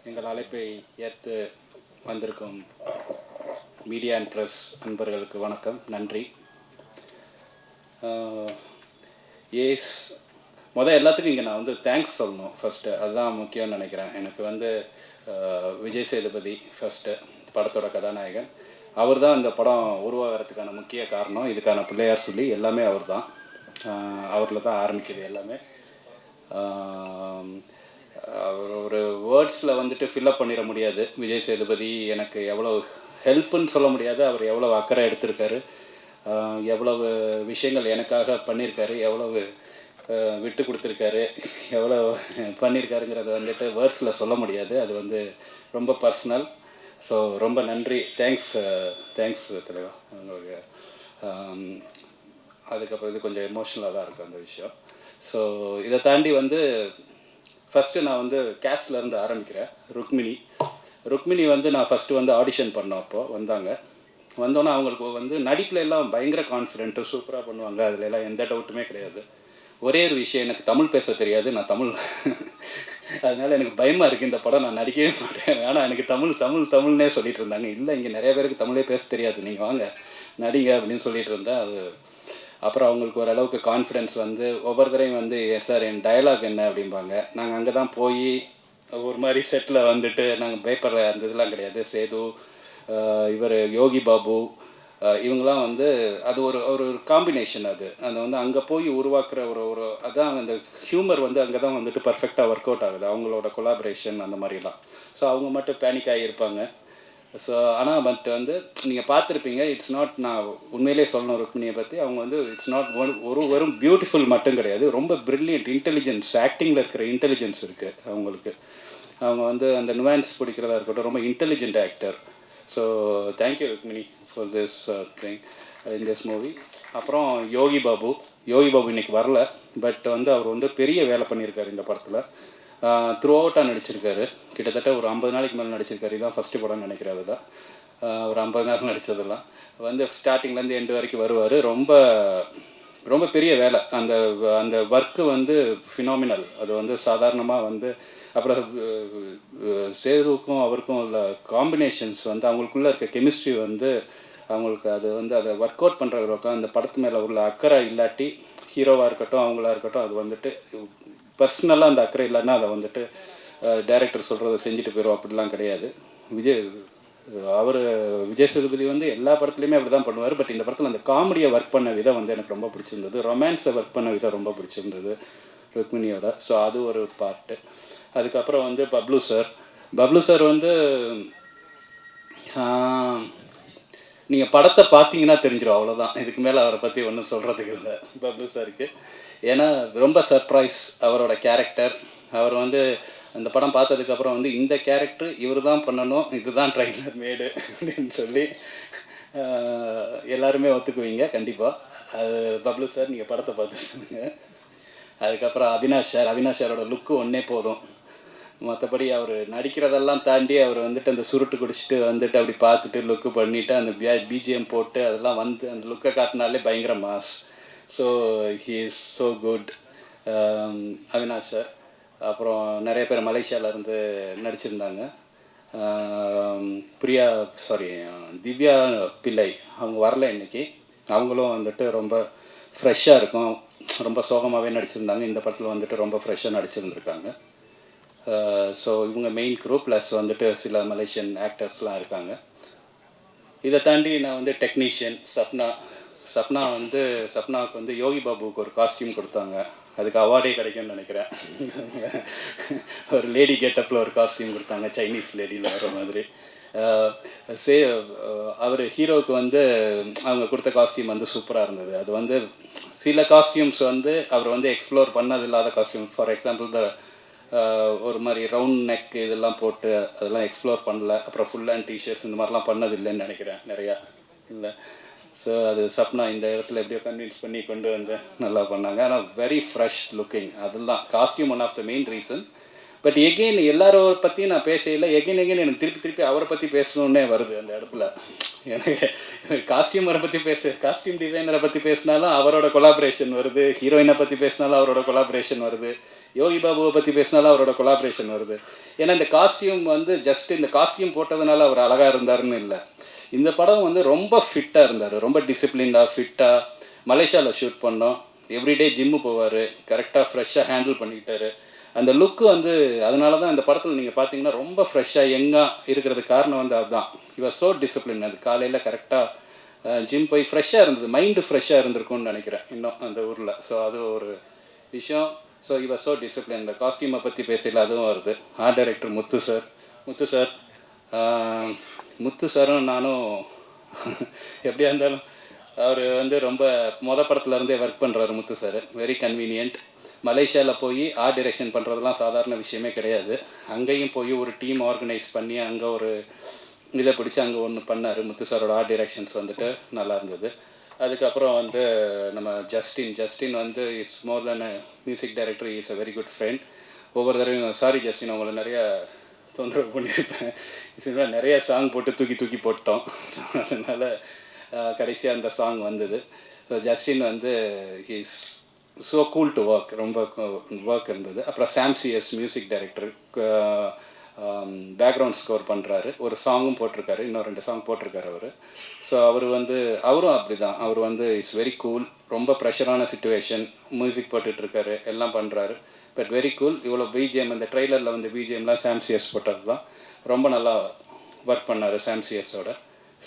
எங்கள் அழைப்பை ஏற்று வந்திருக்கும் மீடியா அண்ட் ப்ரெஸ் நண்பர்களுக்கு வணக்கம், நன்றி. ஏஸ் எல்லாத்துக்கும் இங்கே நான் தேங்க்ஸ் சொல்லணும் ஃபஸ்ட்டு, அதுதான் முக்கியம்னு நினைக்கிறேன். எனக்கு விஜய் சேதுபதி ஃபஸ்ட்டு படத்தோட கதாநாயகன், அவர் தான் இந்த படம் உருவாகிறதுக்கான முக்கிய காரணம். இதுக்கான பிள்ளையார் சொல்லி எல்லாமே அவர் தான், அவரில் தான் ஆரம்பிக்குது எல்லாமே. அவர் ஒரு வேர்ட்ஸில் ஃபில்லப் பண்ணிட முடியாது. விஜய் சேதுபதி எனக்கு எவ்வளோ ஹெல்ப்புன்னு சொல்ல முடியாது, அவர் எவ்வளோ அக்கறை எடுத்திருக்காரு, எவ்வளவு விஷயங்கள் எனக்காக பண்ணியிருக்காரு, எவ்வளவு விட்டு கொடுத்துருக்காரு, எவ்வளோ பண்ணியிருக்காருங்கிறத வேர்ட்ஸில் சொல்ல முடியாது. அது ரொம்ப பர்சனல். ஸோ ரொம்ப நன்றி, தேங்க்ஸ் தலைவா உங்களுக்கு. அதுக்கப்புறம் இது கொஞ்சம் எமோஷ்னலாக தான் இருக்குது அந்த விஷயம். ஸோ இதை தாண்டி ஃபஸ்ட்டு நான் கேஸ்ட்லேருந்து ஆரம்பிக்கிறேன். ருக்மிணி நான் ஃபஸ்ட்டு ஆடிஷன் பண்ணோம். அப்போது வந்தோன்னே அவங்களுக்கு நடிப்பில் எல்லாம் பயங்கர கான்ஃபிடென்ட்டு, சூப்பராக பண்ணுவாங்க, அதில் எல்லாம் எந்த டவுட்டுமே கிடையாது. ஒரே ஒரு விஷயம், எனக்கு தமிழ் பேச தெரியாது, நான் தமிழ் அதனால் எனக்கு பயமாக இருக்குது இந்த படம் நான் நடிக்கவே மாட்டேன். ஆனால் எனக்கு தமிழ்னே சொல்லிகிட்டு இருந்தாங்க. இல்லை, இங்கே நிறைய பேருக்கு தமிழே பேச தெரியாது, நீங்கள் வாங்க நடிங்க அப்படின்னு சொல்லிகிட்டு இருந்தேன். அப்புறம் அவங்களுக்கு ஓரளவுக்கு கான்ஃபிடென்ஸ் ஒவ்வொரு தரையும் சார் என் டயலாக் என்ன அப்படிம்பாங்க. நாங்கள் அங்கே தான் போய் ஒரு மாதிரி செட்டில் நாங்கள் பயப்படுற அந்த இதெல்லாம் கிடையாது. சேது, இவர் யோகி பாபு, இவங்களாம் அது ஒரு காம்பினேஷன். அது அங்கே போய் உருவாக்குற ஒரு அதான் அந்த ஹியூமர் அங்கே தான் பர்ஃபெக்டாக ஒர்க் அவுட் ஆகுது, அவங்களோட கொலாபரேஷன் அந்த மாதிரிலாம். ஸோ அவங்க மட்டும் பேனிக் ஆகியிருப்பாங்க. ஸோ ஆனால் நீங்கள் பார்த்துருப்பீங்க, இட்ஸ் நாட், நான் உண்மையிலே சொல்லணும் ருக்மிணியை பற்றி, அவங்க இட்ஸ் நாட் வெறும் பியூட்டிஃபுல் மட்டும் கிடையாது, ரொம்ப பிரில்லியன்ட் இன்டெலிஜென்ஸ், ஆக்டிங்கில் இருக்கிற இன்டெலிஜென்ஸ் இருக்குது அவங்களுக்கு. அவங்க அந்த நுவான்ஸ் பிடிக்கிறதா இருக்கட்டும், ரொம்ப intelligent actor. So thank you Rukmini for this thing in this movie. அப்புறம் யோகி பாபு இன்றைக்கி வரல, பட் அவர் பெரிய வேலை பண்ணியிருக்காரு இந்த படத்தில். த்ரூ அவுட்டாக நடிச்சிருக்காரு, கிட்டத்தட்ட ஒரு 50 நாளைக்கு மேலே நடிச்சிருக்காரு. இதுதான் ஃபஸ்ட்டு படம் நினைக்கிறேன். அதில் ஒரு 50 நாள் நடித்ததெல்லாம் ஸ்டார்டிங்லேருந்து எண்டு வரைக்கும் வருவார். ரொம்ப ரொம்ப பெரிய வேலை. அந்த ஒர்க்கு ஃபினாமினல். அது சாதாரணமாக அப்புறம் சேதுவுக்கும் அவருக்கும் உள்ள காம்பினேஷன்ஸ் அவங்களுக்குள்ளே இருக்க கெமிஸ்ட்ரி அவங்களுக்கு அதை ஒர்க் அவுட் பண்ணுறவங்களுக்கும் அந்த படத்து மேலே உள்ள அக்கறை இல்லாட்டி, ஹீரோவாக இருக்கட்டும் அவங்களா இருக்கட்டும், அது பர்சனலாக அந்த அக்கறை இல்லைன்னா அதை டைரக்டர் சொல்கிறத செஞ்சுட்டு போயிடும், அப்படிலாம் கிடையாது. விஜய் சேதுபதி எல்லா படத்துலையுமே அப்படி தான் பண்ணுவார். பட் இந்த படத்தில் அந்த காமெடியை ஒர்க் பண்ண விதம் எனக்கு ரொம்ப பிடிச்சிருந்தது. ரொமான்ஸை ஒர்க் பண்ண விதம் ரொம்ப பிடிச்சிருந்தது ருக்மிணியோட. ஸோ அது ஒரு பார்ட்டு. அதுக்கப்புறம் பப்ளு சார் நீங்கள் படத்தை பார்த்தீங்கன்னா தெரிஞ்சிடும், அவ்வளோதான். இதுக்கு மேலே அவரை பற்றி ஒன்றும் சொல்கிறதுக்கு இல்லை பப்ளு சாருக்கு. ஏன்னா ரொம்ப சர்ப்ரைஸ் அவரோட கேரக்டர். அவர் அந்த படம் பார்த்ததுக்கப்புறம் இந்த கேரக்டர் இவர் தான் பண்ணணும், இதுதான் ட்ரைலர் மேடு அப்படின்னு சொல்லி எல்லாருமே ஒத்துக்குவீங்க கண்டிப்பாக. அது பப்ளு சார், நீங்கள் படத்தை பார்த்து சொல்லுங்கள். அதுக்கப்புறம் அவினாஷ் சாரோட லுக்கு ஒன்றே போதும். மற்றபடி அவர் நடிக்கிறதெல்லாம் தாண்டி அவர் அந்த சுருட்டு குடிச்சிட்டு அப்படி பார்த்துட்டு லுக்கு பண்ணிவிட்டு அந்த பிஜிஎம் போட்டு அதெல்லாம் அந்த லுக்கை காட்டினாலே பயங்கர mass. So he is so good Avinash sir. அப்புறம் நிறைய பேர் மலேசியாவிலேருந்து நடிச்சிருந்தாங்க. திவ்யா பிள்ளை அவங்க வரல இன்றைக்கி. அவங்களும் ரொம்ப ஃப்ரெஷ்ஷாக இருக்கும், ரொம்ப சோகமாகவே நடிச்சிருந்தாங்க. இந்த படத்தில் ரொம்ப ஃப்ரெஷ்ஷாக நடிச்சிருந்துருக்காங்க. ஸோ இவங்க மெயின் குரூப் ப்ளஸ் சில மலேசியன் ஆக்டர்ஸ்லாம் இருக்காங்க. இதை தாண்டி நான் டெக்னீஷியன் சப்னாவுக்கு யோகி பாபுவுக்கு ஒரு காஸ்டியூம் கொடுத்தாங்க. அதுக்கு அவார்டே கிடைக்கும்னு நினைக்கிறேன். ஒரு லேடி கெட்டப்பில் ஒரு காஸ்டியூம் கொடுத்தாங்க, சைனீஸ் லேடியில் வர மாதிரி. அவர் ஹீரோவுக்கு அவங்க கொடுத்த காஸ்டியூம் சூப்பராக இருந்தது. அது சில காஸ்டியூம்ஸ் அவர் எக்ஸ்ப்ளோர் பண்ணது இல்லாத காஸ்டியூம். ஃபார் எக்ஸாம்பிள் ஒரு மாதிரி ரவுண்ட் நெக் இதெல்லாம் போட்டு அதெல்லாம் எக்ஸ்ப்ளோர் பண்ணல. அப்புறம் ஃபுல் ஹேண்ட் டிஷர்ட்ஸ் இந்த மாதிரிலாம் பண்ணதில்லைன்னு நினைக்கிறேன் நிறையா, இல்லை. ஸோ அது சப்னா இந்த இடத்துல எப்படியோ கன்வின்ஸ் பண்ணி கொண்டு நல்லா பண்ணாங்க. ஆனால் வெரி ஃப்ரெஷ் லுக்கிங். அதெல்லாம் costume one of the main reason. But again எல்லாரோட பற்றியும் நான் பேசல. எகெயின் எனக்கு திருப்பி அவரை பற்றி பேசணுன்னே வருது அந்த இடத்துல. எனக்கு காஸ்டியூமரை பற்றி காஸ்டியூம் டிசைனரை பற்றி பேசினாலும் அவரோட கொலாபரேஷன் வருது, ஹீரோயினை பற்றி பேசினாலும் அவரோட கொலாபரேஷன் வருது. யோகி பாபுவை பற்றி பேசினாலும் அவரோட கொலாபரேஷன் வருது. ஏன்னா இந்த காஸ்டியூம் வந்து ஜஸ்ட் இந்த காஸ்டியூம் போட்டதுனால அவர் அழகாக இருந்தாருன்னு இல்லை. இந்த படம் வந்து ரொம்ப ஃபிட்டாக இருந்தார், ரொம்ப டிசிப்ளின்டாக ஃபிட்டாக. மலேசியாவில் ஷூட் பண்ணோம். எவ்ரிடே ஜிம்மு போவார், கரெக்டாக ஃப்ரெஷ்ஷாக ஹேண்டில் பண்ணிக்கிட்டாரு. அந்த லுக்கு வந்து அதனால தான் இந்த படத்தில் நீங்கள் பார்த்தீங்கன்னா ரொம்ப ஃப்ரெஷ்ஷாக யங்காக இருக்கிறதுக்கு காரணம் வந்து அதுதான். இவர் ஸோ டிசிப்ளின். அது காலையில் கரெக்டாக ஜிம் போய் ஃப்ரெஷ்ஷாக இருந்தது, மைண்டு ஃப்ரெஷ்ஷாக இருந்திருக்கும்னு நினைக்கிறேன் இன்னும் அந்த ஊரில். ஸோ அது ஒரு விஷயம். ஸோ இவர் ஸோ டிசிப்ளின். இந்த காஸ்டியூமை பற்றி பேசல, அதுவும் வருது. ஆர்ட் டைரக்டர் முத்து சார் முத்து சாரும் நானும் எப்படியா இருந்தாலும் அவர் வந்து ரொம்ப படத்துலேருந்தே ஒர்க் பண்ணுறாரு முத்து சார். Very convenient. மலேசியாவில் போய் ஆர்ட் டைரெக்ஷன் பண்ணுறதுலாம் சாதாரண விஷயமே கிடையாது. அங்கேயும் போய் ஒரு டீம் ஆர்கனைஸ் பண்ணி அங்கே ஒரு இதை பிடிச்சி அங்கே ஒன்று பண்ணார். முத்து சாரோட ஆர்ட் டைரெக்ஷன்ஸ் வந்துட்டு நல்லா இருந்தது. அதுக்கப்புறம் வந்து நம்ம ஜஸ்டின் வந்து is more then a music director, is a very good friend. ஒவ்வொரு தடவையும் சாரி ஜஸ்டின், உங்களை நிறையா தொந்தரவு பண்ணியிருப்பேன். நிறைய சாங் போட்டு தூக்கி போட்டோம். அதனால் கடைசியாக அந்த சாங் வந்தது. ஸோ ஜஸ்டின் வந்து he's so cool to work, ரொம்ப ஒர்க் இருந்தது. அப்புறம் சாம்சிஎஸ் மியூசிக் டைரக்டர், பேக்ரவுண்ட் ஸ்கோர் பண்ணுறாரு. ஒரு சாங்கும் போட்டிருக்காரு, இன்னும் 2 சாங் போட்டிருக்காரு அவர். ஸோ அவரும் அப்படி தான். அவர் வந்து இட்ஸ் வெரி கூல். ரொம்ப ப்ரெஷரான சுச்சுவேஷன், மியூசிக் போட்டுட்ருக்காரு, எல்லாம் பண்ணுறாரு. But very cool. இவ்வளோ பிஜிஎம், இந்த ட்ரெய்லரில் வந்து பிஜிஎம்லாம் சாம்சிஎஸ் போட்டது தான். ரொம்ப நல்லா ஒர்க் பண்ணார் சாம்சிஎஸோட.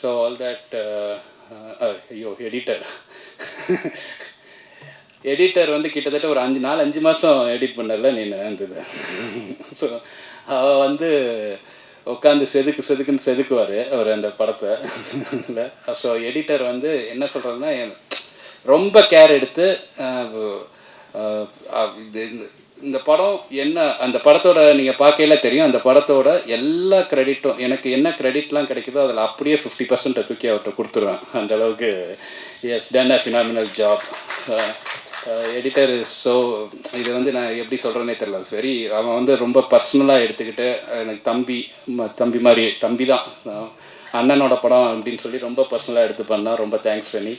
So all that. ஐயோ, எடிட்டர் வந்து கிட்டத்தட்ட ஒரு 5 மாதம் எடிட் பண்ணல நீ இருந்தது. ஸோ அவள் வந்து உட்காந்து செதுக்குன்னு செதுக்குவார் அவர் அந்த படத்தை. ஸோ எடிட்டர் வந்து என்ன சொல்கிறதுனா ரொம்ப கேர் எடுத்து இந்த படம் என்ன, அந்த படத்தோட நீங்கள் பார்க்கையில தெரியும், அந்த படத்தோட எல்லா கிரெடிட்டும் எனக்கு என்ன கிரெடிட்லாம் கிடைக்குதோ அதில் அப்படியே 50% தூக்கி அவர்கிட்ட கொடுத்துருவேன். அந்தளவுக்கு has done a phenomenal job. Editor is so, இது வந்து நான் எப்படி சொல்கிறேன்னே தெரியல. வெரி, அவன் வந்து ரொம்ப பர்சனலாக எடுத்துக்கிட்டு எனக்கு தம்பி மாதிரி, தம்பி தான், அண்ணனோட படம் அப்படின்னு சொல்லி ரொம்ப பர்சனலாக எடுத்து பண்ணால் ரொம்ப தேங்க்ஸ் பண்ணி.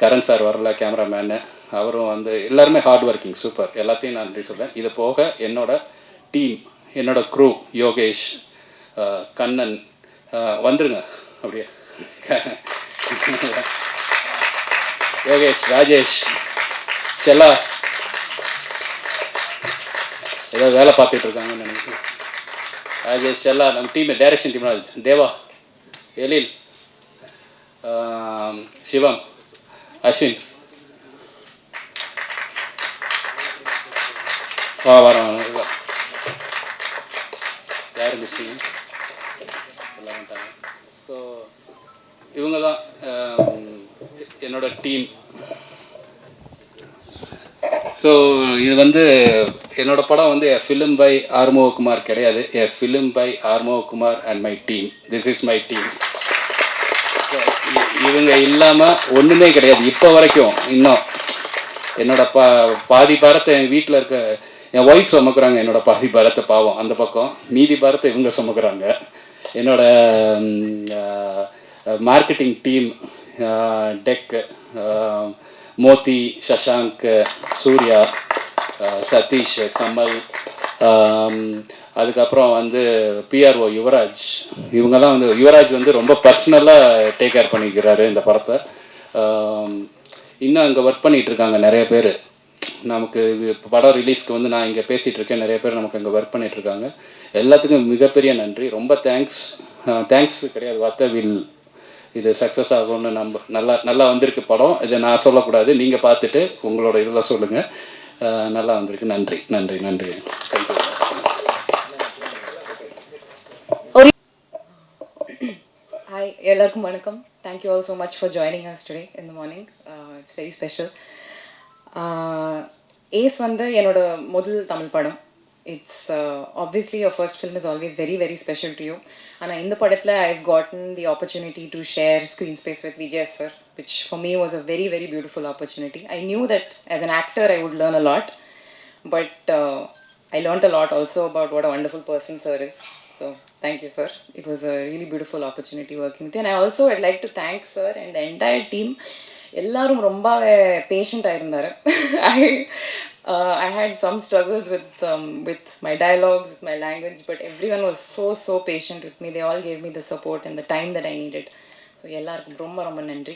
கரண் சார் வரல, கேமராமேனு, அவரும் வந்து எல்லாருமே ஹார்ட் ஒர்க்கிங், சூப்பர். எல்லாத்தையும் நான் நன்றி சொல்கிறேன். இது போக என்னோட டீம், என்னோட க்ரூ, யோகேஷ், கண்ணன், வந்துருங்க அப்படியே, யோகேஷ், ராஜேஷ், செல்லா ஏதோ வேலை பார்த்துட்டு இருக்காங்கன்னு நினைக்கிறேன். ராஜேஷ், செல்லா, நம்ம டீம் டைரக்ஷன் டீம், தேவா, எழில், சிவம், அஸ்வின், வரோம். யார் மிஸ்ஸிங் எல்லாம் வந்துட்டாங்க. ஸோ இவங்க தான் என்னோட டீம். ஸோ இது வந்து என்னோடய படம் வந்து எ ஃபிலிம் பை ஆறுமுககுமார் கிடையாது, a film by Arumugakumar and my team. This is my team. இவங்க இல்லாமல் ஒன்றுமே கிடையாது இப்போ வரைக்கும். இன்னும் பாதி பாரத்தை என் வீட்டில் இருக்க என் ஒய்ஃப் சுமக்குறாங்க, பாதி பாரத்தை பாவம் அந்த பக்கம், மீதி பாரத்தை இவங்க சுமக்குறாங்க. மார்க்கெட்டிங் டீம், டெக், மோதி, சஷாங்க், சூர்யா, சதீஷ், கமல், அதுக்கப்புறம் வந்து பிஆர்ஓ யுவராஜ். இவங்கெல்லாம் வந்து யுவராஜ் வந்து ரொம்ப பர்சனலாக டேக் கேர் பண்ணிக்கிறாரு இந்த படத்தை. இன்னும் அங்கே ஒர்க் பண்ணிகிட்ருக்காங்க நிறைய பேர். நமக்கு இப்போ படம் ரிலீஸ்க்கு வந்து நான் இங்கே பேசிகிட்டு இருக்கேன், நிறைய பேர் நமக்கு அங்கே ஒர்க் பண்ணிகிட்ருக்காங்க. எல்லாத்துக்கும் மிகப்பெரிய நன்றி, ரொம்ப தேங்க்ஸ் கிடையாது வார்த்தை. இது சக்ஸஸ் ஆகும்னு நல்லா வந்திருக்கு படம். இதை நான் சொல்லக்கூடாது, நீங்கள் பார்த்துட்டு உங்களோட இதில் சொல்லுங்கள். நல்லா வந்திருக்கு. நன்றி நன்றி நன்றி. தேங்க்யூ. Hi, எல்லாருக்கும் வணக்கம். Thank you all so much for joining us today in the morning. It's very special. Ace வந்து என்னோட முதல் தமிழ் படம். It's obviously your first film is always very very special to you. ஆனால் இந்த படத்தில் I've gotten the opportunity to share screen space with Vijay sir, which for me was a very very beautiful opportunity. I knew that as an actor I would learn a lot, but I learned a lot also about what a wonderful person sir is. So thank you sir, it was a really beautiful opportunity working with you. And I also would like to thank sir and the entire team. எல்லாரும் ரொம்ப பேஷண்ட்டாக இருந்தார். I had some struggles with my dialogues, with my language, but everyone was so patient with me. They all gave me the support and the time that I needed. So எல்லாருக்கும் ரொம்ப ரொம்ப நன்றி.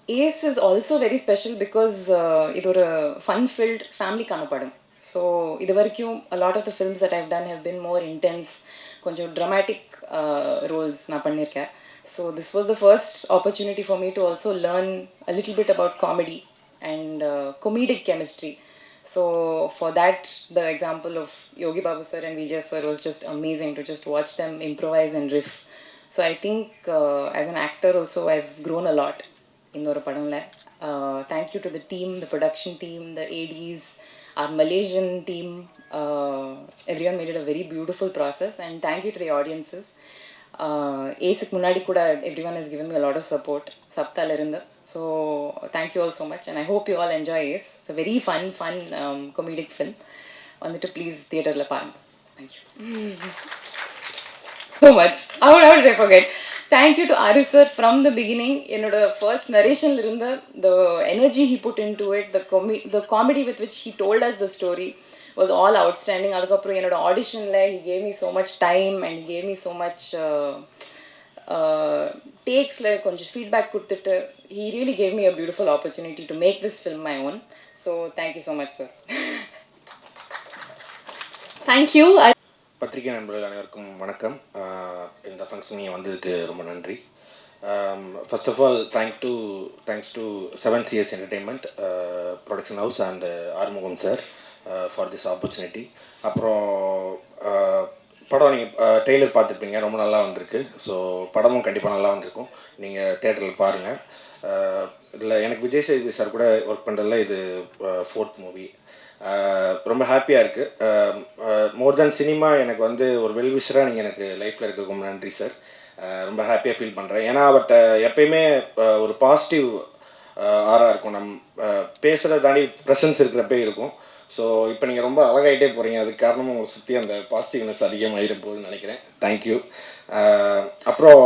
Ace is also very special because இது ஒரு fun-filled family-கான படம். So இது வரைக்கும் a lot of the films that I've done have been more intense, கொஞ்சம் dramatic roles நான் பண்ணியிருக்கேன். So this was the first opportunity for me to also learn a little bit about comedy and comedic chemistry. So for that, the example of Yogi Babu sir and Vijay sir was just amazing to just watch them improvise and riff. So I think as an actor also I've grown a lot in ஒரு படம்ல. Thank you to the team, the production team, the ADs, our Malaysian team. Everyone made it a very beautiful process, and thank you to the audiences. Ace முன்னாடி கூட everyone has given me a lot of support சப்தால இருந்து. So thank you all so much, and I hope you all enjoy Ace. It's a very fun comedic film. வந்துட்டு please தியேட்டரில் பாருங்க. Thank you so much. How did I forget? Thank you to Aru sir from the beginning. என்னோட first narration இருந்த the energy he put into it, the comedy with which he told us the story was all outstanding. அதுக்கப்புறம் என்னோட ஆடிஷனில் he gave me so much time and he gave me so much takesல கொஞ்சம் feedback கொடுத்துட்டு he really gave me a beautiful opportunity to make this film my own. So thank you so much sir. Thank you. பத்திரிகை நண்பர்கள் அனைவருக்கும் வணக்கம். இந்த function நீங்கள் வந்ததுக்கு ரொம்ப நன்றி. First of all thanks to 7CS entertainment production house and Arumugam sir for this opportunity. அப்புறம் படம் நீங்கள் ட்ரெய்லர் பார்த்துருப்பீங்க, ரொம்ப நல்லா வந்திருக்கு. ஸோ படமும் கண்டிப்பாக நல்லா வந்திருக்கும். நீங்கள் தேட்டரில் பாருங்கள். இதில் எனக்கு விஜய் சேதுபதி சார் கூட ஒர்க் பண்ணுறதுல இது 4th மூவி. ரொம்ப ஹாப்பியாக இருக்குது. மோர் தென் சினிமா எனக்கு வந்து ஒரு வெல்விஷராக நீங்கள் எனக்கு லைஃப்பில் இருக்க ரொம்ப நன்றி சார். ரொம்ப ஹாப்பியாக ஃபீல் பண்ணுறேன். ஏன்னா அவர்கிட்ட எப்பயுமே ஒரு பாசிட்டிவ் ஆராக இருக்கும். பேசுகிறத தாண்டி ப்ரெசன்ஸ் இருக்கிறப்பே இருக்கும். ஸோ இப்போ நீங்கள் ரொம்ப அழகாயிட்டே போகிறீங்க. அதுக்கு காரணமும் உங்களை சுற்றி அந்த பாசிட்டிவ்னஸ் அதிகமாகிட போகுதுன்னு நினைக்கிறேன். தேங்க்யூ. அப்புறம்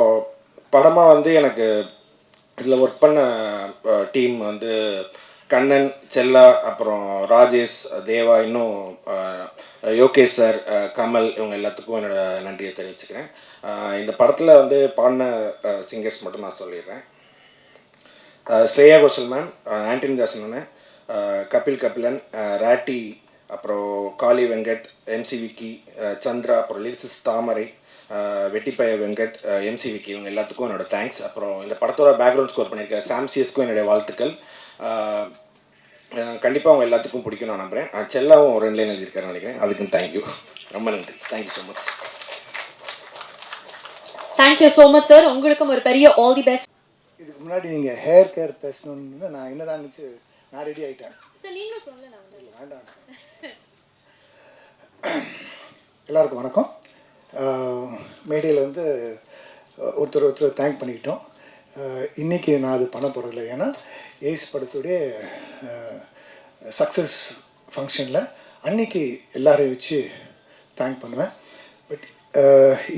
படமாக வந்து எனக்கு இதில் ஒர்க் பண்ண டீம் வந்து கண்ணன், செல்லா, அப்புறம் ராஜேஷ், தேவா, இன்னும் யோகேஷ் சார், கமல், இவங்க எல்லாத்துக்கும் என்னோட நன்றியை தெரிவிச்சுக்கிறேன். இந்த படத்தில் வந்து பாடின சிங்கர்ஸ் மட்டும் நான் சொல்லிடுறேன். ஸ்ரேயா கோஷல் மேம், ஆண்டனி தாசன் அண்ணன், கபிலன், ராட்டி, அப்புறம் காளி வெங்கட், MC விக்கி, சந்திரா, அப்புறம் லிரிசிஸ் தாமரை, வெட்டிப்பய வெங்கட், MC விக்கி, இவங்க எல்லாத்துக்கும் என்னோட தேங்க்ஸ். அப்புறம் இந்த படத்தோட பேக்ரவுண்ட் ஸ்கோர் பண்ணியிருக்க சாம்சிஎஸ்க்கும் என்னுடைய வாழ்த்துக்கள். கண்டிப்பாக அவங்க எல்லாத்துக்கும் பிடிக்கும் நான் நம்புகிறேன். செல்லாவும் 2 லைன் எழுதியிருக்காருன்னு நினைக்கிறேன். அதுக்கும் தேங்க்யூ, ரொம்ப நன்றி. Thank you so much. Thank you so much sir. உங்களுக்கும் ஒரு பெரிய ஆல் தி பெஸ்ட். இதுக்கு முன்னாடி நீங்கள் ஹேர் கேர் பேசணுன்னு நான் என்னதான் இருந்துச்சு, நான் ரெடி ஆகிட்டேன். நீங்களும் சொல்லலாம். வேண்டாம். எல்லாருக்கும் வணக்கம். மேடையில் வந்து ஒருத்தர் தேங்க் பண்ணிக்கிட்டோம். இன்றைக்கி நான் அது பண்ண போகிறதில்ல. ஏன்னா ஏஸ் படத்துடைய சக்ஸஸ் ஃபங்க்ஷனில் அன்றைக்கி எல்லாரையும் வச்சு தேங்க் பண்ணுவேன். பட்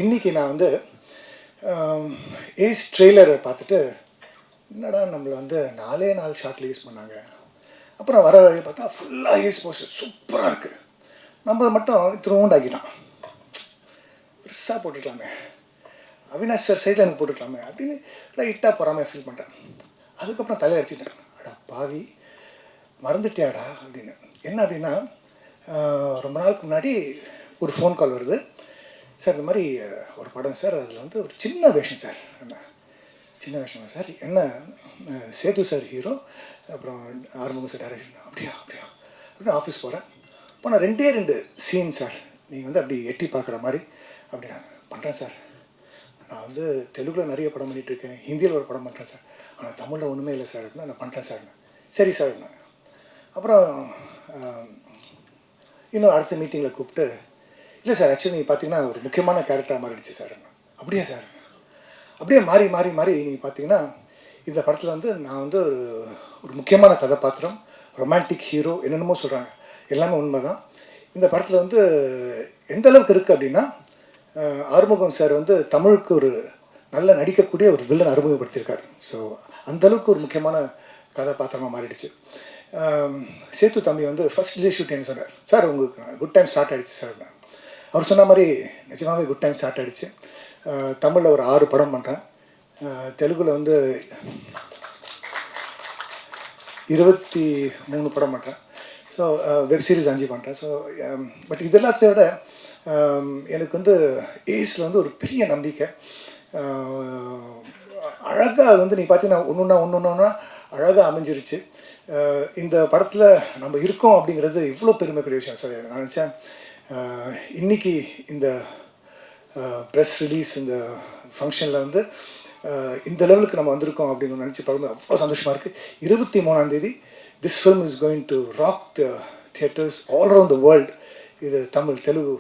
இன்றைக்கி நான் வந்து ஏஸ் ட்ரெய்லரை பார்த்துட்டு என்னடா நம்மளை வந்து 4 ஷாட்டில் யூஸ் பண்ணாங்க. அப்புறம் வர வழி பார்த்தா ஃபுல்லாக ஏஸ் போஸ்டர் சூப்பராக இருக்குது. நம்ம மட்டும் திருவுண்டாக்கிட்டான், பெருசாக போட்டுக்கலாமே, அவினாஷ் சார் சைடில் எனக்கு போட்டுக்கலாமே அப்படின்னு லைட்டாக பொறாமையாக ஃபீல் பண்ணுறேன். அதுக்கப்புறம் தலையை அடிச்சிட்டேன், அடா பாவி மறந்துட்டியாடா அப்படின்னு. என்ன அப்படின்னா, ரொம்ப நாளுக்கு முன்னாடி ஒரு ஃபோன் கால் வருது. சார் இந்த மாதிரி ஒரு படம் சார், அதில் வந்து ஒரு சின்ன வேஷம் சார். என்ன சின்ன வேஷமா சார்? என்ன சேது சார் ஹீரோ, அப்புறம் ஆறுமுகம் சார் டைரக்ஷன். அப்படியா அப்படின்னு ஆஃபீஸ் போகிறேன். இப்போ நான் 2 சீன் சார், நீங்கள் வந்து அப்படி எட்டி பார்க்குற மாதிரி அப்படி நான் பண்ணுறேன் சார். நான் வந்து தெலுங்கில் நிறைய படம் பண்ணிகிட்ருக்கேன், ஹிந்தியில் ஒரு படம் பண்ணுறேன் சார், ஆனால் தமிழில் ஒன்றுமே இல்லை சார் அப்படின்னா நான் பண்ணுறேன் சார். சரி சார். அப்புறம் இன்னும் அடுத்த மீட்டிங்கில் கூப்பிட்டு, இல்லை சார் ஆக்சுவலி நீங்கள் பார்த்தீங்கன்னா ஒரு முக்கியமான கேரக்டராக மாறிடுச்சு சார். அப்படியே சார், அப்படியே மாறி நீங்கள் பார்த்தீங்கன்னா இந்த படத்தில் வந்து நான் வந்து ஒரு முக்கியமான கதாபாத்திரம், ரொமான்டிக் ஹீரோ, என்னென்னமோ சொல்கிறாங்க, எல்லாமே உண்மை தான். இந்த படத்தில் வந்து எந்த அளவுக்கு இருக்குது அப்படின்னா, ஆறுமுகம் சார் வந்து தமிழுக்கு ஒரு நல்ல நடிக்கக்கூடிய ஒரு வில்லன் அறிமுகப்படுத்தியிருக்கார். ஸோ அந்தளவுக்கு ஒரு முக்கியமான கதாபாத்திரமாக மாறிடுச்சு. சேத்து தம்பி வந்து ஃபஸ்ட் டே ஷூட்டிங்னு சொன்னார். சார் உங்களுக்கு குட் டைம் ஸ்டார்ட் ஆகிடுச்சு சார். அவர் சொன்ன மாதிரி நிஜமாகவே குட் டைம் ஸ்டார்ட் ஆகிடுச்சு. தமிழில் ஒரு 6 படம் பண்ணுறேன். தெலுங்கில் வந்து 23 படம் பண்ணுறேன். ஸோ வெப் சீரிஸ் 5 பண்ணுறேன். ஸோ பட் இதெல்லாத்தை விட எனக்கு வந்து ஏஸில் வந்து ஒரு பெரிய நம்பிக்கை. அழகாக அது வந்து நீ பார்த்தீங்கன்னா ஒன்று அழகாக அமைஞ்சிருச்சு. இந்த படத்தில் நம்ம இருக்கோம் அப்படிங்கிறது இவ்வளோ பெருமைக்குரிய விஷயம் சார். நான் நினச்சேன் இன்றைக்கி இந்த ப்ரெஸ் ரிலீஸ் இந்த ஃபங்க்ஷனில் வந்து இந்த லெவலுக்கு நம்ம வந்திருக்கோம் அப்படின்னு நினச்சி பார்க்கும்போது அவ்வளோ சந்தோஷமாக இருக்குது. 23ஆம் தேதி this film is going to rock the theatres all around the world. இது தமிழ், தெலுங்கு,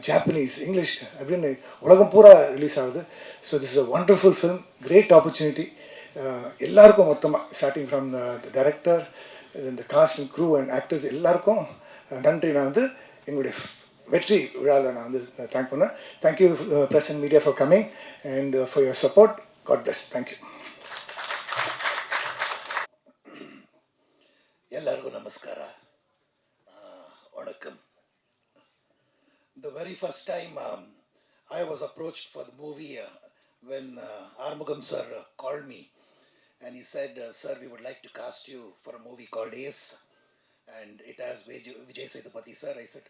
ஜாப்பனீஸ், இங்கிலீஷ் அப்படின்னு உலகம் பூரா ரிலீஸ் ஆகுது. So this is a wonderful film, great opportunity. எல்லாருக்கும் மொத்தமாக ஸ்டார்டிங் ஃப்ரம் த டைரக்டர், இந்த cast and crew and actors எல்லாருக்கும் நன்றி. நான் வந்து எங்களுடைய வெற்றி விழாவில் நான் வந்து தேங்க் பண்ணேன். Thank you press and media for coming and for your support. God bless. Thank you. எல்லாருக்கும் நமஸ்கார, வணக்கம். The very first time I was approached for the movie when Armugam sir called me and he said, sir, we would like to cast you for a movie called Ace and it has Vijay Sethupathi sir. I said,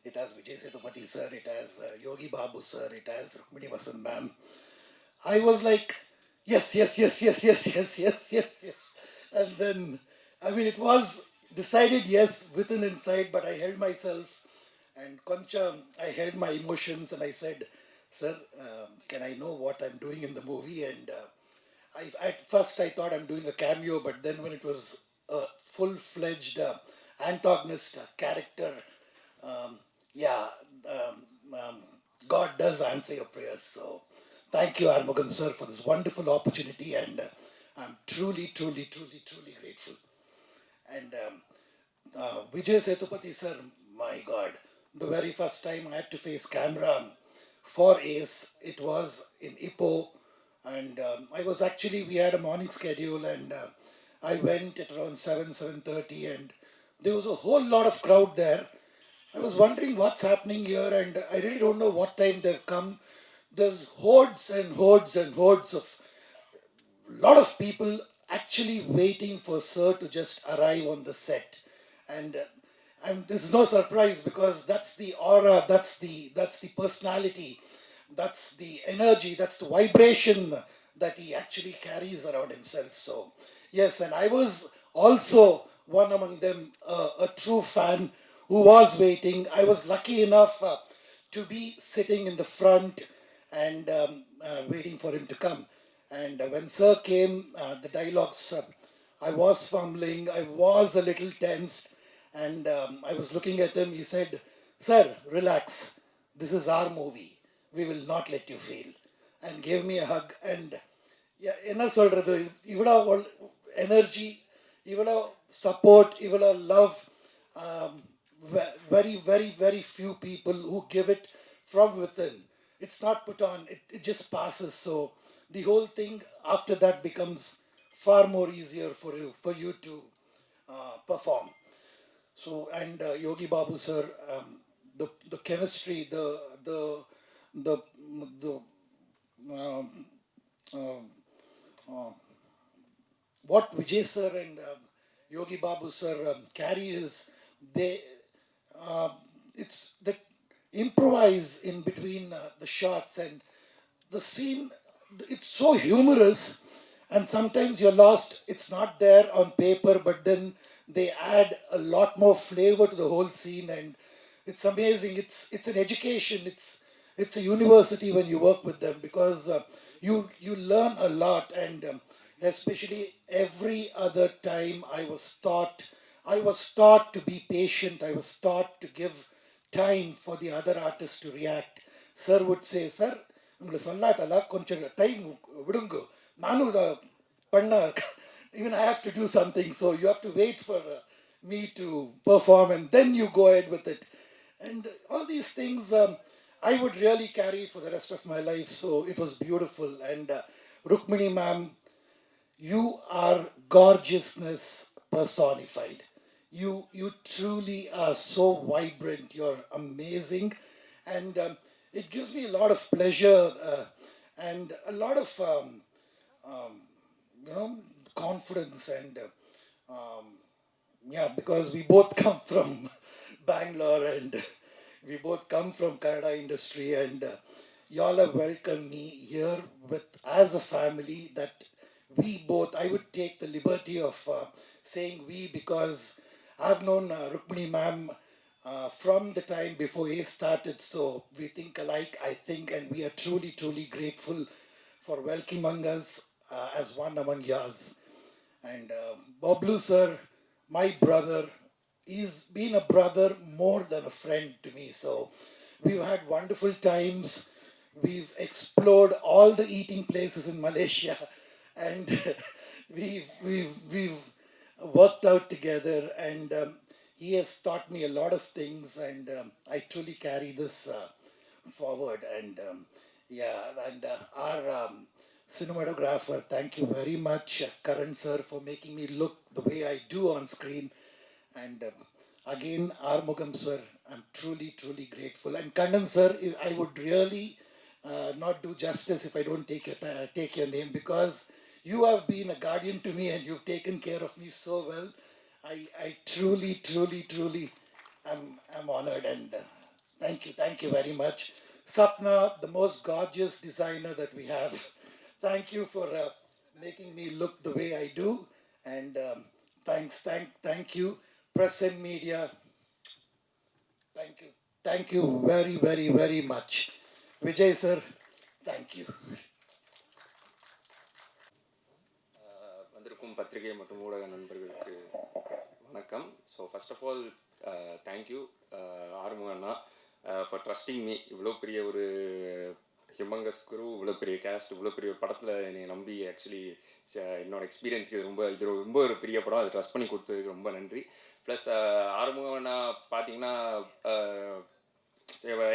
it has Vijay Sethupathi sir, it has Yogi Babu sir, it has Rukmini Vasan ma'am. I was like, yes. And then, I mean, it was decided yes within inside, but I held myself and Concha, I held my emotions and I said, sir, can I know what I'm doing in the movie? And at first I thought I'm doing a cameo, but then when it was a full-fledged antagonist character, God does answer your prayers. So thank you, Armugam sir, for this wonderful opportunity, and I'm truly grateful. And Vijay Sethupathi sir, my God, the very first time I had to face camera for Ace, it was in Ipoh, and we had a morning schedule, and I went at around 7:30, and there was a whole lot of crowd there. I was wondering what's happening here, and I really don't know what time they've come. There's hordes and hordes and hordes of lot of people actually waiting for sir to just arrive on the set. And this is no surprise because that's the aura, that's the personality, that's the energy, that's the vibration that he actually carries around himself. So yes, and I was also one among them, a true fan who was waiting. I was lucky enough to be sitting in the front and waiting for him to come. And when sir came, the dialogues, I was fumbling, I was a little tensed, and I was looking at him. He said, sir, relax, this is our movie, we will not let you fail, and gave me a hug. And என்ன சொல்றது, இவ்வளோ energy, இவ்வளோ support, இவ்வளோ love, very few people who give it from within. It's not put on, it just passes. So the whole thing after that becomes far more easier for you to perform. So, and Yogi Babu sir, the chemistry, what Vijay sir and Yogi Babu sir carry is it's the improvise in between the shots, and the scene, it's so humorous, and sometimes you're lost. It's not there on paper, but then they add a lot more flavor to the whole scene, and it's amazing. It's an education. It's a university when you work with them, because you learn a lot, and especially every other time I was taught to be patient. I was taught to give time for the other artists to react. Sir would say, sir, உங்களுக்கு சொல்லாட்டல கொஞ்சம் time விடுங்க, நானும் இதை பண்ண, even I have to do something, so you have to wait for me to perform and then you go ahead with it. And all these things I would really carry for the rest of my life. So it was beautiful. And Rukmini ma'am, you are gorgeousness personified. You truly are so vibrant. You're amazing, and it gives me a lot of pleasure and a lot of you know confidence and yeah, because we both come from Bangalore and we both come from Kannada industry, and y'all have welcomed me here with as a family that we both, I would take the liberty of saying we because I've known Rukmini ma'am from the time before he started, so we think alike, I think, and we are truly, truly grateful for welcoming us as one among yours. And Boblu sir, my brother, he's been a brother more than a friend to me. So we've had wonderful times. We've explored all the eating places in Malaysia, and we've worked out together. And he has taught me a lot of things, and I truly carry this forward. And yeah, and our cinematographer, thank you very much, Karan sir, for making me look the way I do on screen. And again, Armugam sir, I'm truly, truly grateful. And Kandan sir, I would really not do justice if I don't take your name, because you have been a guardian to me and you've taken care of me so well. I truly, truly, truly am honored, and thank you very much. Sapna, the most gorgeous designer that we have. Thank you for making me look the way I do, and thank you, press and media. Thank you very, very, very much. Vijay sir, thank you. வந்திருக்கும் பத்திரிகை மற்றும் ஊடக நண்பர்களுக்கு வணக்கம். So first of all thank you ஆறுமுகண்ணா for trusting me. இவ்வளோ பெரிய ஒரு ஹியூமங்கஸ் குரு, இவ்வளோ பெரிய கேஸ்ட், இவ்வளோ பெரிய ஒரு படத்தில் என்னை நம்பி ஆக்சுவலி என்னோடய எக்ஸ்பீரியன்ஸுக்கு இது ரொம்ப ஒரு பெரிய படம். அதை ட்ரஸ்ட் பண்ணி கொடுத்ததுக்கு ரொம்ப நன்றி. ப்ளஸ் ஆறுமுகண்ணா பார்த்தீங்கன்னா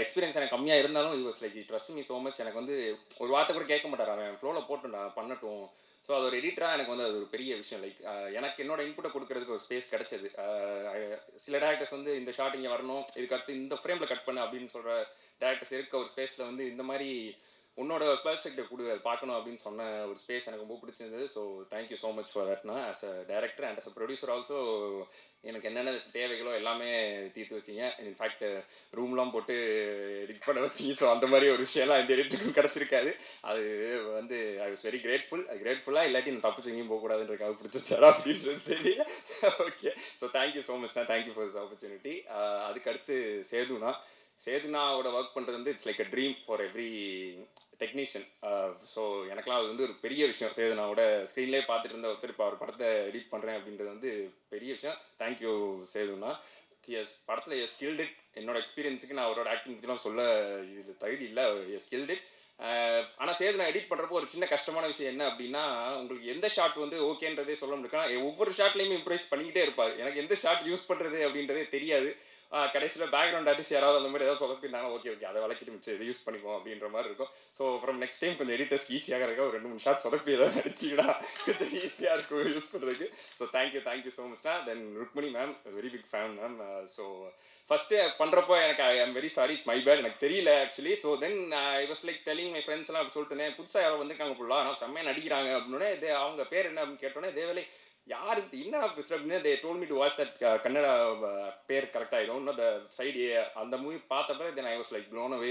எக்ஸ்பீரியன்ஸ் எனக்கு கம்மியாக இருந்தாலும் இது was like trust me so much. எனக்கு வந்து ஒரு வார்த்தை கூட கேட்க மாட்டார், அவன் ஃப்ளோவில் போட்டு நான் பண்ணட்டும். ஸோ அது ஒரு எடிட்டராக எனக்கு வந்து அது ஒரு பெரிய விஷயம். லைக் எனக்கு என்னோட இன்புட்டை கொடுக்கறதுக்கு ஒரு ஸ்பேஸ் கிடச்சது. சில டேரக்டர்ஸ் வந்து இந்த ஷாட் இங்கே வரணும், இதுக்கு அடுத்து இந்த ஃப்ரேமில் கட் பண்ணு அப்படின்னு சொல்கிற டேரக்டர்ஸ் இருக்க ஒரு ஸ்பேஸில் வந்து இந்த மாதிரி உன்னோட பர்ஃபெக்டை கொடு பார்க்கணும் அப்படின்னு சொன்ன ஒரு ஸ்பேஸ் எனக்கு ரொம்ப பிடிச்சிருந்தது. So thank you so much for தட்னா. As a director and as a producer also எனக்கு என்னென்ன தேவைகளோ எல்லாமே தீர்த்து வச்சிங்க. இன்ஃபேக்ட் ரூம்லாம் போட்டு எடிட் பண்ண வச்சிங்க. ஸோ அந்த மாதிரி ஒரு விஷயம்லாம் இந்த எடிட்டுக்கும் கிடச்சிருக்காது. அது வந்து ஐ வாஸ் வெரி கிரேட்ஃபுல்லாக இல்லாட்டி நான் தப்பு செய்யும் போகக்கூடாதுன்றக்காக பிடிச்சிச்சாரா அப்படின்றது தெரியல. ஓகே, ஸோ தேங்க்யூ ஸோ மச்ண்ணா, தேங்க்யூ ஃபார் திஸ் ஆப்பர்ச்சுனிட்டி. அதுக்கடுத்து சேதுனாவோட ஒர்க் பண்ணுறது வந்து it's like a dream for every technician. So எனக்குலாம் அது வந்து ஒரு பெரிய விஷயம். சேதுனாவோட ஸ்க்ரீன்லேயே பார்த்துட்டு இருந்த ஒருத்தர் இப்போ அவர் படத்தை எடிட் பண்ணுறேன் அப்படின்றது வந்து பெரிய விஷயம். தேங்க்யூ சேதுனா. படத்தில் ஸ்கில்ட் இட். என்னோட எக்ஸ்பீரியன்ஸுக்கு நான் அவரோட ஆக்டிங் பற்றிலாம் சொல்ல இது தகுதி இல்லை, ஸ்கில்ட் இட். ஆனால் சேதுனா எடிட் பண்ணுறப்போ ஒரு சின்ன கஷ்டமான விஷயம் என்ன அப்படின்னா, உங்களுக்கு எந்த ஷாட் வந்து ஓகேன்றதே சொல்ல முடியும். ஒவ்வொரு ஷாட்லேயுமே இம்ப்ரைஸ் பண்ணிக்கிட்டே இருப்பார். எனக்கு எந்த ஷாட் யூஸ் பண்ணுறது அப்படின்றதே தெரியாது. கடைசியில் பேக்ரவுண்ட் ஆர்டிஸ்ட் யாராவது அந்த மாதிரி ஏதாவது சொதப்பினாங்க, ஓகே அதை வளர்க்கிட்டு மிச்சு இதை யூஸ் பண்ணிக்குவோம் அப்படின்ற மாதிரி இருக்கும். ஸோ ஃப்ரம் நெக்ஸ்ட் டைம் கொஞ்சம் எடிட்டர்ஸ்க்கு ஈஸியாக இருக்கா, ஒரு 2-3 ஷாட் சொதப்பி ஏதாவது நடிச்சிங்கன்னா கொஞ்சம் ஈஸியாக இருக்கும் யூஸ் பண்ணுறதுக்கு. ஸோ தேங்க்யூ ஸோ மச்னா. Then Rukmini ma'am, very big fan ma'am. So first பண்ணுறப்போ எனக்கு I am very sorry, it's my bad, எனக்கு தெரியல actually. So then I was like telling my friends எல்லாம் சொல்லிட்டுனே, புதுசாக யாரோ வந்திருக்காங்க ஃபுல்லாக, ஆனால் செம்மையாக நடிக்கிறாங்க அப்படின்னே. அவங்க பேர் என்ன அப்படின்னு கேட்டோன்னே, தேவலை யாருக்கு என்ன பேசுகிற அப்படின்னு they told me to watch that Kannada பேர் கரெக்டாக ஆகிடும் இன்னும் அந்த சைடு. அந்த மூவி பார்த்தப்ப then I was like blown away.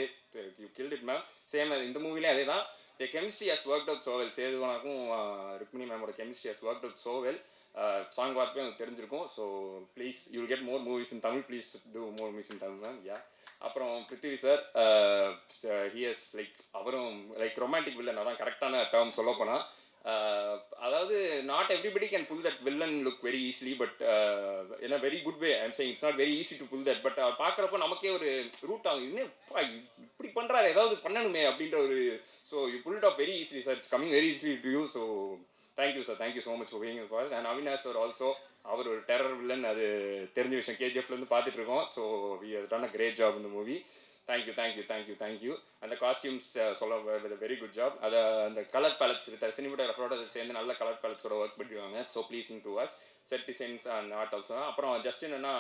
You killed it ma'am. Same இந்த மூவிலே அதே தான். The chemistry has work out so well. சேதுவனாக்கும் ருக்மிணி மேமோட chemistry has work out so well. Song பார்த்துப்பே எனக்கு தெரிஞ்சிருக்கும். So please you will get more movies in Tamil. Please do more movies in Tamil ma'am. Yeah. அப்புறம் பிருத்திவி சார், ஹியஸ் லைக் அவரும் like romantic villain, அதான் கரெக்டான term சொல்ல போனால். அதாவது not everybody can pull that villain look very easily, but in a very good way. I'm saying it's not very easy to pull that. But பார்க்குறப்போ நமக்கே ஒரு root ஆகும், இன்னும் இப்படி பண்ணுறாரு, ஏதாவது பண்ணணுமே அப்படின்ற ஒரு. So you pull it off very easily sir. It's coming very easily to you. So thank you sir, thank you so much for being in call. And Avinash sir also, அவர் ஒரு டெரர் வில்லன், அது தெரிஞ்ச விஷயம். கேஜிஎஃப்லேருந்து பார்த்துட்டு இருக்கோம். So we has done a great job இந்த movie. Thank you. அந்த காஸ்டியூம்ஸ் சொல்ல வெரி குட் ஜாப். அதை அந்த கலர் பேலட்ஸ் சினிமாட்டோகிராஃபரோட சேர்ந்து நல்ல கலர் பேலட்ஸோட ஒர்க் பண்ணிடுவாங்க. So pleasing to watch. Set designs and art also. அப்புறம் ஜஸ்ட் என்னன்னா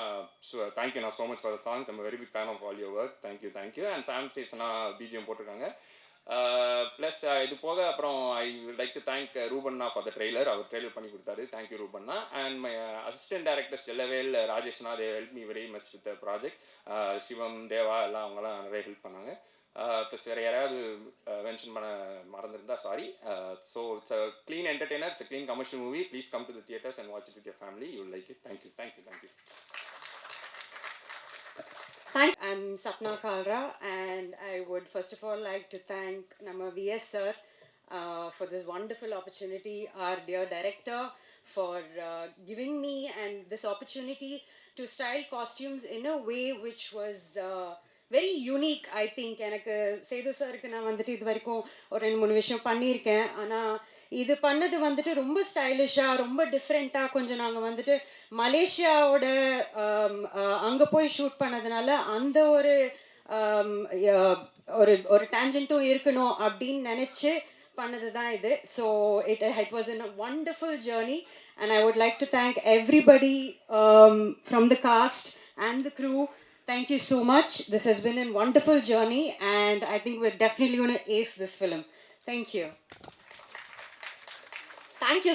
தேங்க்யூ நான் so much for the songs. I'm very big fan of all your work. Thank you. And Sam சீஸ்னா BGM போட்டிருக்காங்க. ப்ளஸ் இது போக அப்புறம் ஐ லைக் டு தேங்க் ரூபண்ணா for the trailer. அவர் ட்ரெய்லர் பண்ணி கொடுத்தாரு. தேங்க்யூ ரூபண்ணா. And my assistant directors Chellavel, ராஜேஷ்னா, they help me very much with the project. Sivam, Deva எல்லாம் அவங்களாம் நிறைய ஹெல்ப் பண்ணாங்க. ப்ளஸ் வேறு யாராவது மென்ஷன் பண்ண மறந்துருந்தா sorry. So it's a clean entertainer, it's a clean commercial movie. Please come to the theatres and watch it with your family. You like it. Thank you. I'm Sapna Kalra, and I would first of all like to thank Nama VS sir for this wonderful opportunity, our dear director for giving me and this opportunity to style costumes in a way which was very unique. I think எனக்கு சேது சாருக்கு நான் வந்துட்டு இது வரைக்கும் ஒரு 2-3 விஷயம் பண்ணியிருக்கேன். ஆனால் இது பண்ணது வந்துட்டு ரொம்ப ஸ்டைலிஷாக, ரொம்ப டிஃப்ரெண்ட்டாக, கொஞ்சம் நாங்கள் வந்துட்டு மலேசியாவோட அங்கே போய் ஷூட் பண்ணதுனால அந்த ஒரு ஒரு ஒரு டேஞ்சன்ட்டும் இருக்கணும் அப்படின்னு நினச்சி பண்ணது தான் இது. So it was a wonderful journey, and I would like to thank everybody from the cast and the crew. Thank you so much. This has been a wonderful journey, and I think we're definitely going to ace this film. Thank you. Thank you